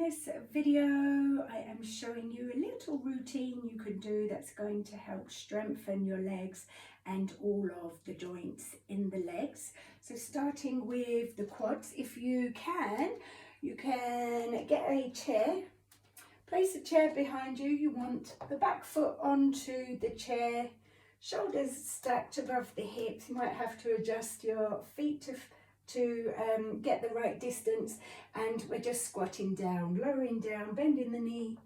this video I am showing you a little routine you can do that's going to help strengthen your legs and all of the joints in the legs. So starting with the quads, if you can get a chair, place a chair behind you. You want the back foot onto the chair, shoulders stacked above the hips. You might have to adjust your feet to get the right distance, and we're just squatting down, lowering down, bending the knee,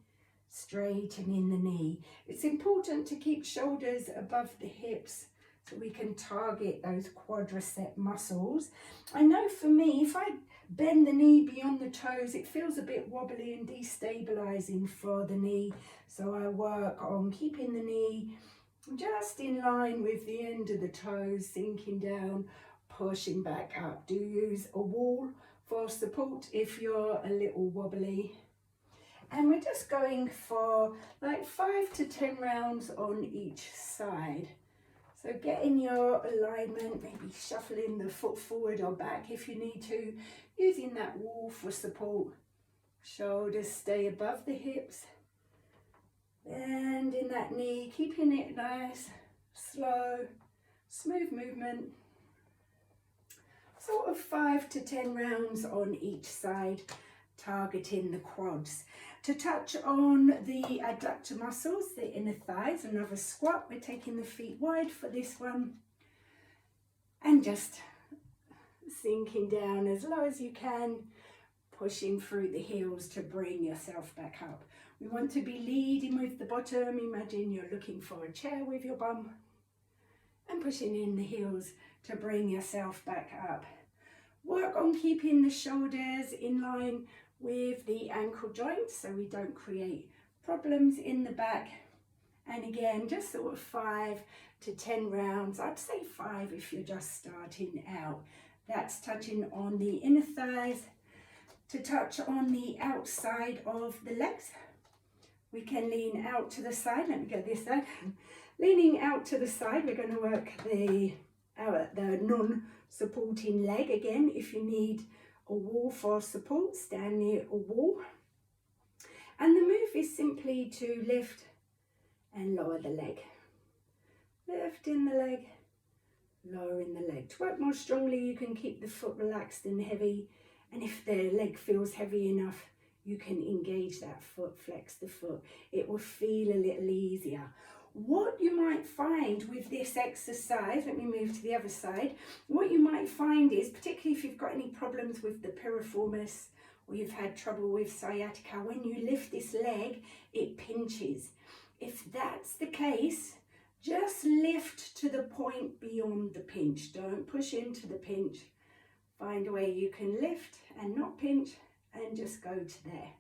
straightening the knee. It's important to keep shoulders above the hips so we can target those quadricep muscles. I know for me, if I bend the knee beyond the toes, it feels a bit wobbly and destabilizing for the knee. So I work on keeping the knee just in line with the end of the toes, sinking down, pushing back up. Do use a wall for support if you're a little wobbly. And we're just going for like 5 to 10 rounds on each side. So getting your alignment, maybe shuffling the foot forward or back if you need to, using that wall for support. Shoulders stay above the hips, bending that knee, keeping it nice, slow, smooth movement. Sort of 5 to 10 rounds on each side, targeting the quads. To touch on the adductor muscles, the inner thighs, another squat. We're taking the feet wide for this one and just sinking down as low as you can, pushing through the heels to bring yourself back up. We want to be leading with the bottom. Imagine you're looking for a chair with your bum and pushing in the heels to bring yourself back up. Work on keeping the shoulders in line with the ankle joints so we don't create problems in the back. And again, just sort of 5 to 10 rounds. I'd say 5 if you're just starting out. That's touching on the inner thighs. To touch on the outside of the legs, we can lean out to the side. Let me go this side. Leaning out to the side, we're going to work the non-supporting leg. Again, if you need a wall for support, stand near a wall. And the move is simply to lift and lower the leg. Lifting the leg, lowering the leg. To work more strongly, you can keep the foot relaxed and heavy. And if the leg feels heavy enough, you can engage that foot, flex the foot. It will feel a little easier. What you might find with this exercise, let me move to the other side. What you might find is, particularly if you've got any problems with the piriformis or you've had trouble with sciatica, when you lift this leg, it pinches. If that's the case, just lift to the point beyond the pinch. Don't push into the pinch. Find a way you can lift and not pinch and just go to there.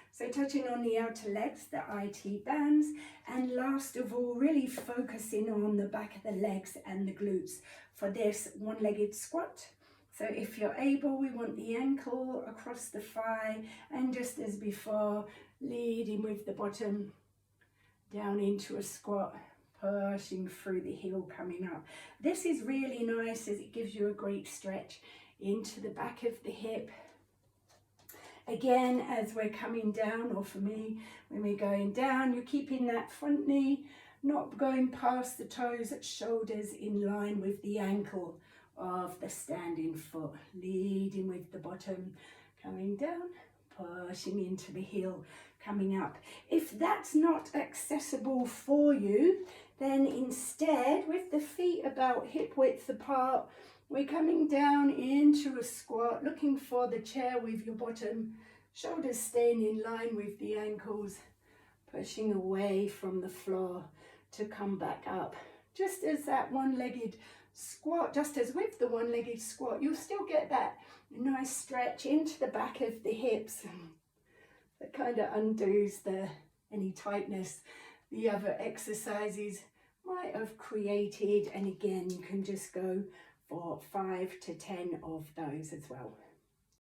So touching on the outer legs, the IT bands, and last of all, really focusing on the back of the legs and the glutes for this one-legged squat. So if you're able, we want the ankle across the thigh, and just as before, leading with the bottom down into a squat, pushing through the heel coming up. This is really nice as it gives you a great stretch into the back of the hip. Again, as we're coming down, or for me, when we're going down, you're keeping that front knee, not going past the toes, shoulders in line with the ankle of the standing foot, leading with the bottom, coming down, pushing into the heel, coming up. If that's not accessible for you, then instead, with the feet about hip width apart, we're coming down into a squat, looking for the chair with your bottom, shoulders staying in line with the ankles, pushing away from the floor to come back up. Just as that one-legged squat, just as with the one-legged squat, you'll still get that nice stretch into the back of the hips. That kind of undoes any tightness the other exercises might have created. And again, you can just go for 5 to 10 of those as well.